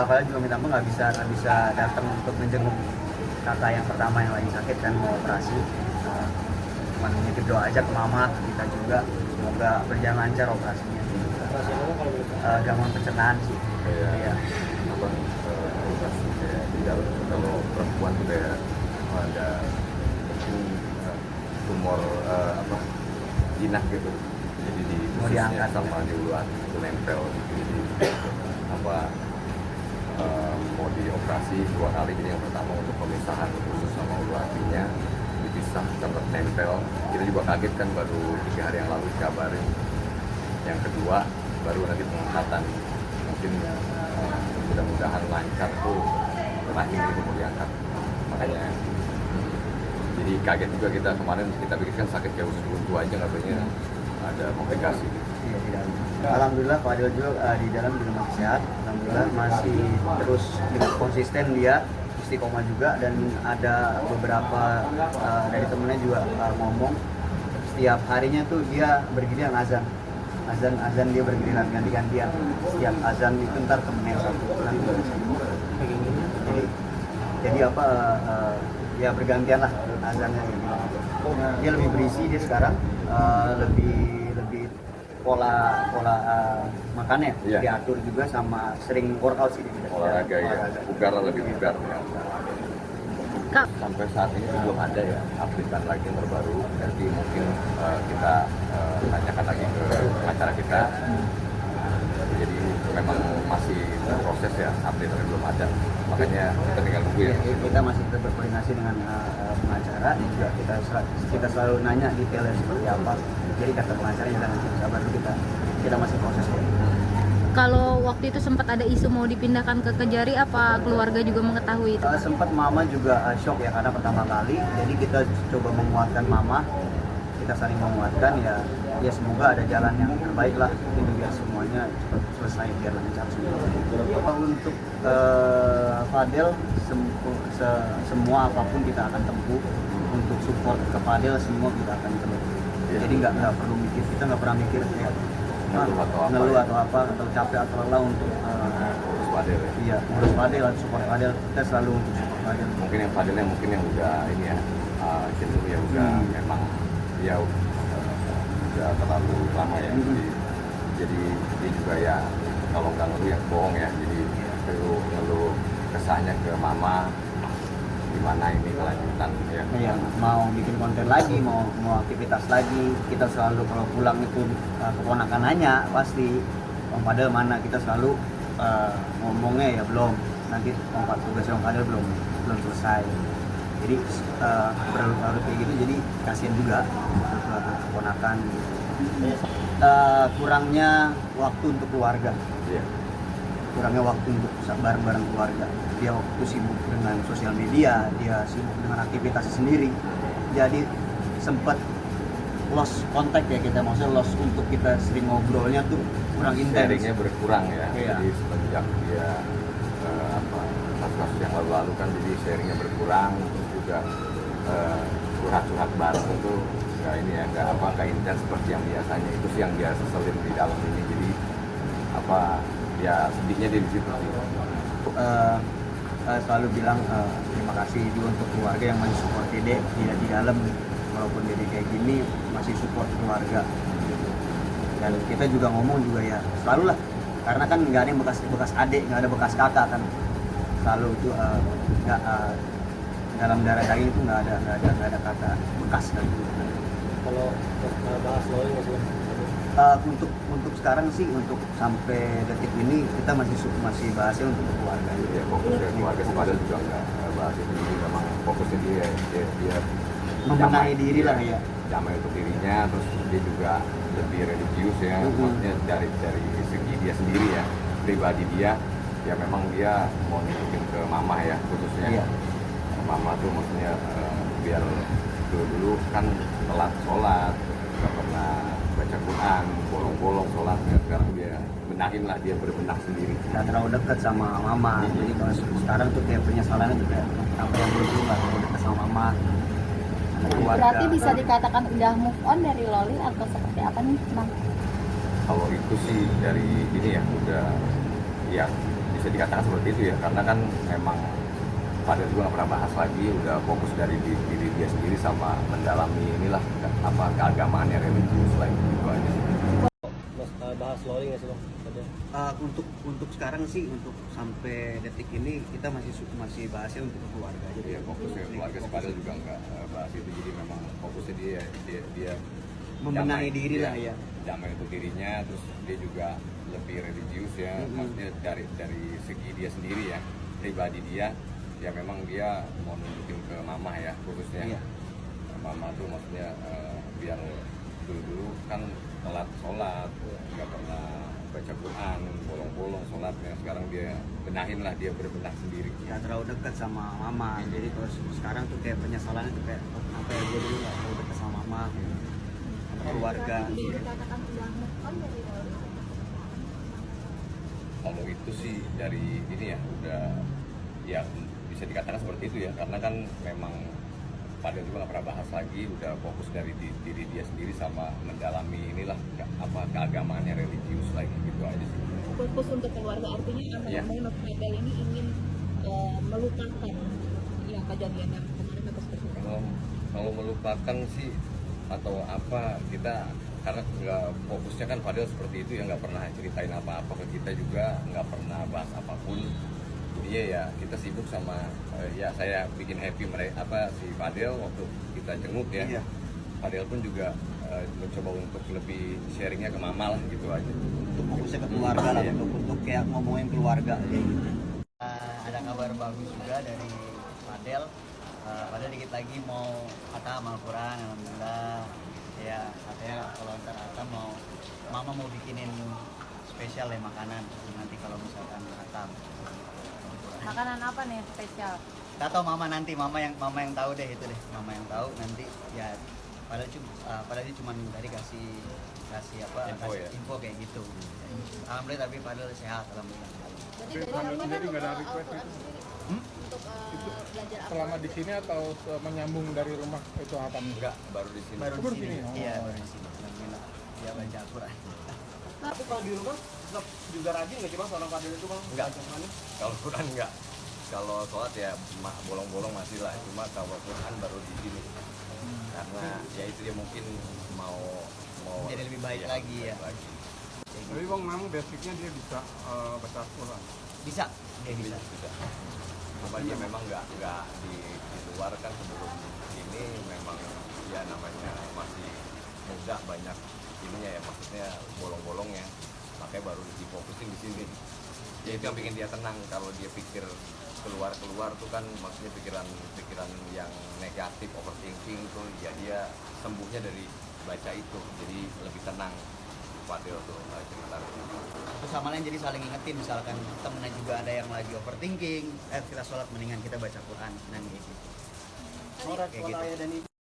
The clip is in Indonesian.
Apalagi juga minta maaf nggak bisa datang untuk menjenguk kakak yang pertama yang lagi sakit kan mau operasi. Cuma nitip doa aja ke mama, ke kita juga, semoga berjalan lancar operasinya. Operasi apa kalau boleh tahu? Gangguan pencernaan sih. Kayak apa, operasi kayak di dalam, kalau perempuan tuh kayak ada tumor apa jinak gitu, jadi di Mau ususnya diangkat. sama di ulu hati itu nempel gitu. Jadi apa, mau dioperasi 2 kali. Jadi yang pertama untuk pemisahan usus sama ulu hatinya dipisah karena nempel. Kita juga kaget kan, baru 3 hari yang lalu dikabarin. Yang kedua baru nanti pengangkatan, mungkin mudah-mudahan lancar tuh rahim ini mau diangkat. Makanya jadi kaget juga kita kemarin, kita pikir kan sakit kayak usus buntu aja, katanya ada komplikasi. Iya, di dalam. Alhamdulillah Pak Adil juga di dalam juga masih sehat. Alhamdulillah masih terus dengan konsisten dia istiqomah juga, dan ada beberapa dari temennya juga ngomong setiap harinya tuh dia bergiliran azan dia bergiliran ganti-gantian. Setiap azan itu ntar temennya yang satu jadi apa ya bergantian lah azannya gitu. Dia lebih berisi dia sekarang, lebih pola makannya diatur juga, sama sering workout sih dia. Olahraga ya, bugar, lebih bugar ya. Kak, Sampai saat ini belum ada ya update lagi yang terbaru. Nanti mungkin kita tanyakan lagi ke pengacara kita. Jadi memang masih proses ya, update belum ada. Makanya kita tinggal tunggu ya. Kita masih tetap berkoordinasi dengan pengacara, dan juga kita selalu nanya detailnya seperti apa. Jadi kata pengacara jangan sabar dulu, kita masih proses. kalau waktu itu sempat ada isu mau dipindahkan ke Kejari, apa keluarga juga mengetahui itu? Sempat mama juga shock ya, karena pertama kali. Jadi kita coba menguatkan mama, kita saling menguatkan ya semoga ada jalan yang terbaik lah itu, biar semuanya cepat selesai, biar lancar semua. Untuk Fadel, semua apapun kita akan tempuh untuk support ke Fadel, semua kita akan tempuh. Jadi nggak perlu mikir, kita nggak pernah mikir ya ngeluh atau apa atau capek atau lelah untuk Fadel ya. Iya, ngurus Fadel atau support Fadel, kita selalu untuk support Fadel. Mungkin yang Fadilnya mungkin yang udah ini ya, cenderung ya udah memang dia udah terlalu lama ya. Jadi dia juga ya kalau nggak ngeluh ya bohong ya. Jadi perlu ngeluh kesahnya ke mama, gimana ini kelanjutan ya. Iya, mau bikin konten lagi, mau aktivitas lagi, kita selalu kalau pulang itu keponakan nanya pasti Om Fadel mana, kita selalu ngomongnya ya belum, nanti tugasnya Om Fadel belum selesai. Jadi berlarut kayak gitu, jadi kasihan juga keponakan. Kurangnya waktu untuk keluarga. Iya. Kurangnya waktu untuk bareng-bareng keluarga. Dia waktu sibuk dengan sosial media, dia sibuk dengan aktivitasnya sendiri. Jadi sempat lost contact ya, kita maksudnya lost untuk kita sering ngobrolnya tuh kurang intens. Sharingnya berkurang ya. Iya. Jadi semenjak dia kasus yang lalu kan, jadi sharingnya berkurang, terus juga curhat-curhat bareng itu nggak intens seperti yang biasanya. Itu sih yang dia seselin di dalam ini. Jadi ya sedihnya dia di situ sih. Selalu bilang terima kasih juga untuk keluarga yang masih support Dede di dalam, walaupun Dede kayak gini masih support keluarga. Dan kita juga ngomong juga ya selalu lah, karena kan nggak ada yang bekas adik, nggak ada bekas kakak kan, selalu itu dalam darah daging itu nggak ada kata bekas kan. Kalau bahas loli maksudnya? Untuk sekarang sih, untuk sampai detik ini kita masih bahasnya untuk keluarga. Ya, fokusnya keluarga Fadel juga nggak bahas itu. Jadi memang fokusnya dia membenahi diri lah ya. Damai untuk dirinya, terus dia juga lebih religius ya. Maksudnya dari segi dia sendiri ya, pribadi dia ya memang dia mau nunjukin ke mama ya khususnya. Mama tuh maksudnya biar dulu kan telat sholat, nggak pernah baca Quran, bolong-bolong sholatnya. Sekarang dia benahin lah, dia berbenah sendiri. Nggak terlalu dekat sama mama. Jadi kalau sekarang tuh kayak penyesalannya tuh kayak apa yang dulu nggak terlalu dekat sama mama. Berarti bisa dikatakan udah move on dari Loli atau seperti apa nih, Bang? Kalau itu sih dari ini ya udah ya bisa dikatakan seperti itu ya, karena kan memang Fadel juga nggak pernah bahas lagi, udah fokus dari diri dia sendiri sama mendalami inilah apa keagamaannya, religius lain gitu aja sih. Mas bahas Loli nggak sih bang? Tadi. Untuk sekarang sih, untuk sampai detik ini kita masih bahasnya untuk keluarga aja. Iya, fokusnya keluarga sih, Fadel juga nggak bahas itu, jadi memang fokusnya dia membenahi damai, diri dia lah ya. damai untuk dirinya, terus dia juga lebih religius ya, maksudnya dari segi dia sendiri ya, pribadi dia ya, memang dia mau nunjukin ke mama ya khususnya. Iya. Mama tuh maksudnya biar dulu kan telat sholat, nggak pernah baca Quran, bolong-bolong sholatnya, sekarang dia benahin lah, dia berbenah sendiri. Ya terlalu dekat sama mama, jadi terus sekarang tuh kayak penyesalannya tuh kayak oh, kenapa ya gue dulu nggak terlalu dekat sama mama, sama keluarga. Bisa dikatakan udah move on dari Loli. Kalau itu sih dari ini ya udah ya bisa dikatakan seperti itu ya, karena kan memang Fadel juga nggak pernah bahas lagi, udah fokus dari diri dia sendiri sama mendalami inilah apa keagamaannya, religius lagi gitu aja sih. Fokus untuk keluarga, artinya Iya. Mas Fadel ini ingin melupakan yang kejadian yang kemarin atau seperti itu. Kalau melupakan sih atau apa, kita karena nggak fokusnya kan Fadel seperti itu ya, nggak pernah ceritain apa-apa ke kita juga, nggak pernah bahas apapun. Iya ya, kita sibuk sama ya saya bikin happy mereka si Fadel waktu kita jenguk ya. Iya. Fadel pun juga mencoba untuk lebih sharingnya ke mama lah gitu aja. Untuk fokusnya ke keluarga lah, Iya. untuk kayak ngomongin keluarga kayak gitu. Ada kabar bagus juga dari Fadel. Fadel dikit lagi mau khatam Al-Quran, alhamdulillah. Ya katanya kalau ntar khatam mama mau bikinin spesial ya makanan nanti kalau misalkan khatam. Makanan apa nih spesial? Gak tau mama nanti, mama yang tahu deh itu deh, mama yang tahu nanti ya. Padahal dia cuma tadi kasih apa Info ya? info kayak gitu. Alhamdulillah, tapi padahal sehat alhamdulillah. Jadi dari Loli sendiri nggak ada request itu? untuk belajar apa? Selama di sini atau menyambung dari rumah itu apa? Enggak, baru di sini. Baru Baru di sini. di sini? Iya, Oh. baru di sini. Alhamdulillah. Dia baca Al-Quran. Tapi kalau di rumah tetap juga rajin nggak sih bang seorang Fadel itu bang? Enggak. Baca Qurannya? Kalau Quran enggak. Kalau sholat ya bolong-bolong masih lah, cuma kalau Quran baru di sini. Karena ya itu dia mungkin mau Jadi lebih baik lagi ya. baik lagi. Tapi bang, memang basicnya dia bisa baca Al-Quran. Bisa, dia bisa. Bisa. Cuma dia memang nggak di luar kan, sebelum ini memang ya namanya masih muda, banyak ininya ya, maksudnya bolong-bolongnya, makanya baru difokusin di sini. Ya itu yang bikin dia tenang. Kalau dia pikir keluar tuh kan maksudnya pikiran yang negatif, overthinking tuh ya dia sembuhnya dari baca itu, jadi lebih tenang. Fadel tuh cerita. Terus sama lain jadi saling ingetin, misalkan temennya juga ada yang lagi overthinking, kita sholat mendingan kita baca Quran dan kayak gitu. Oh, respon Kayak gitu. ayah dan ibu